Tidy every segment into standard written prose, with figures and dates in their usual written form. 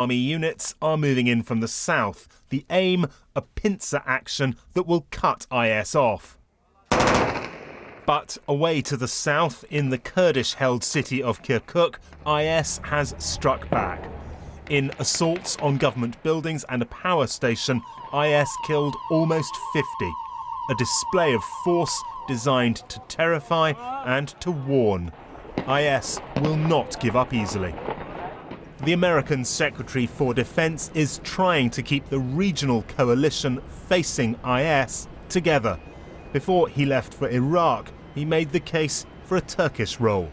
Army units are moving in from the south. The aim, a pincer action that will cut IS off. But away to the south, in the Kurdish-held city of Kirkuk, IS has struck back. In assaults on government buildings and a power station, IS killed almost 50. A display of force designed to terrify and to warn. IS will not give up easily. The American Secretary for Defense is trying to keep the regional coalition facing IS together. Before he left for Iraq, he made the case for a Turkish role.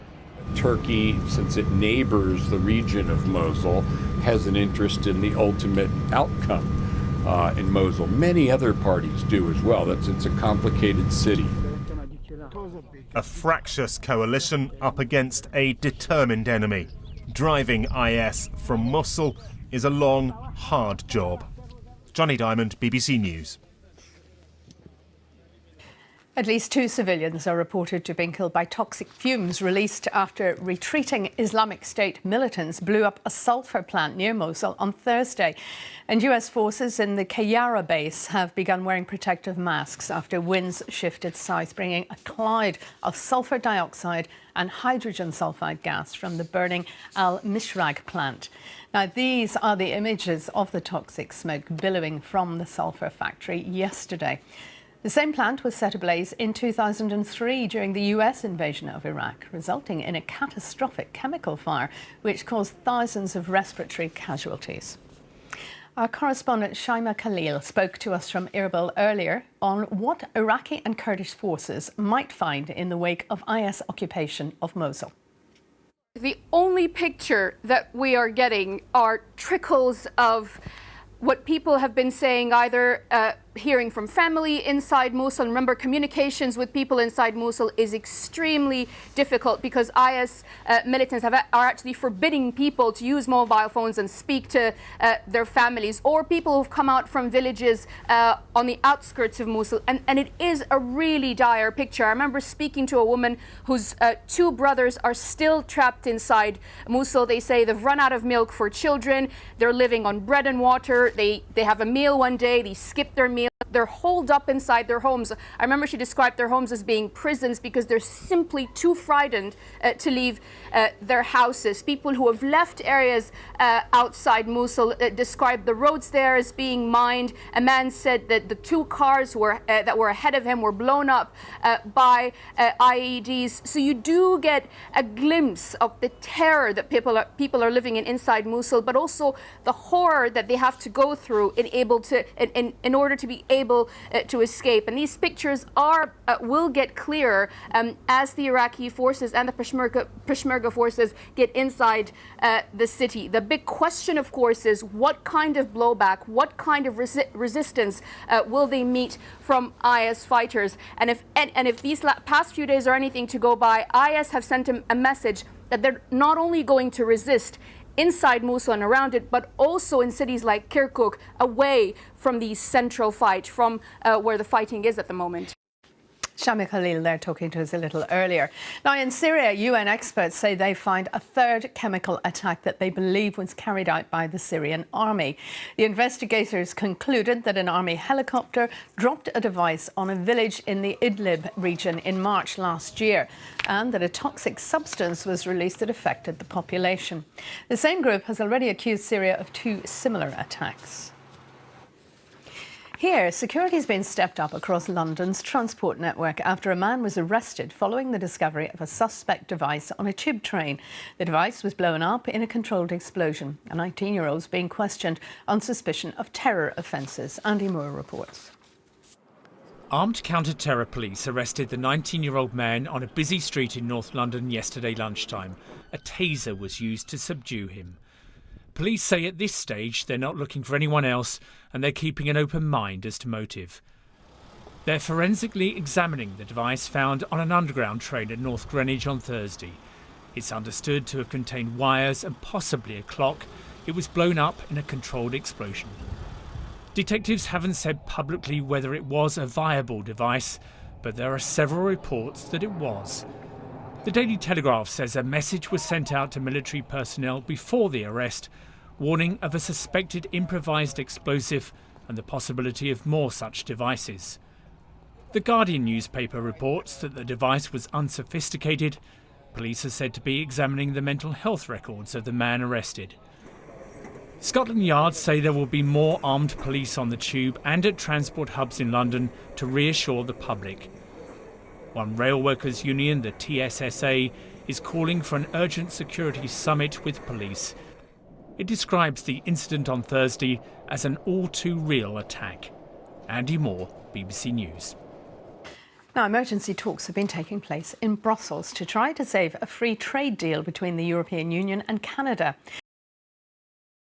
Turkey, since it neighbors the region of Mosul, has an interest in the ultimate outcome in Mosul. Many other parties do as well. It's a complicated city. A fractious coalition up against a determined enemy. Driving IS from Mosul is a long, hard job. Johnny Diamond, BBC News. At least 2 civilians are reported to have been killed by toxic fumes released after retreating Islamic State militants blew up a sulphur plant near Mosul on Thursday. And US forces in the Kayara base have begun wearing protective masks after winds shifted south, bringing a cloud of sulphur dioxide and hydrogen sulfide gas from the burning Al-Mishrag plant. Now, these are the images of the toxic smoke billowing from the sulphur factory yesterday. The same plant was set ablaze in 2003 during the US invasion of Iraq, resulting in a catastrophic chemical fire which caused thousands of respiratory casualties. Our correspondent Shaima Khalil spoke to us from Erbil earlier on what Iraqi and Kurdish forces might find in the wake of IS occupation of Mosul. The only picture that we are getting are trickles of what people have been saying, either hearing from family inside Mosul. Remember, communications with people inside Mosul is extremely difficult because IS militants are actually forbidding people to use mobile phones and speak to their families, or people who've come out from villages on the outskirts of Mosul. And it is a really dire picture. I remember speaking to a woman whose 2 brothers are still trapped inside Mosul. They say they've run out of milk for children. They're living on bread and water. They have a meal one day. They skip their meal. They're holed up inside their homes. I remember she described their homes as being prisons because they're simply too frightened to leave their houses. People who have left areas outside Mosul described the roads there as being mined. A man said that the 2 cars that were ahead of him were blown up by IEDs. So you do get a glimpse of the terror that people are living in inside Mosul, but also the horror that they have to go through in order to be able to escape. And these pictures will get clearer as the Iraqi forces and the Peshmerga forces get inside the city. The big question, of course, is what kind of blowback, what kind of resistance will they meet from IS fighters? And if these past few days are anything to go by, IS have sent a message that they're not only going to resist inside Mosul and around it, but also in cities like Kirkuk, away from the central fight, from where the fighting is at the moment. Shaima Khalil there talking to us a little earlier. Now, in Syria, UN experts say they find a 3rd chemical attack that they believe was carried out by the Syrian army. The investigators concluded that an army helicopter dropped a device on a village in the Idlib region in March last year, and that a toxic substance was released that affected the population. The same group has already accused Syria of 2 similar attacks. Here, security has been stepped up across London's transport network after a man was arrested following the discovery of a suspect device on a tube train. The device was blown up in a controlled explosion. A 19-year-old is being questioned on suspicion of terror offences. Andy Moore reports. Armed counter-terror police arrested the 19-year-old man on a busy street in North London yesterday lunchtime. A taser was used to subdue him. Police say at this stage they're not looking for anyone else and they're keeping an open mind as to motive. They're forensically examining the device found on an underground train at North Greenwich on Thursday. It's understood to have contained wires and possibly a clock. It was blown up in a controlled explosion. Detectives haven't said publicly whether it was a viable device, but there are several reports that it was. The Daily Telegraph says a message was sent out to military personnel before the arrest, warning of a suspected improvised explosive and the possibility of more such devices. The Guardian newspaper reports that the device was unsophisticated. Police are said to be examining the mental health records of the man arrested. Scotland Yard say there will be more armed police on the tube and at transport hubs in London to reassure the public. One rail workers' union, the TSSA, is calling for an urgent security summit with police. It describes the incident on Thursday as an all-too-real attack. Andy Moore, BBC News. Now, emergency talks have been taking place in Brussels to try to save a free trade deal between the European Union and Canada.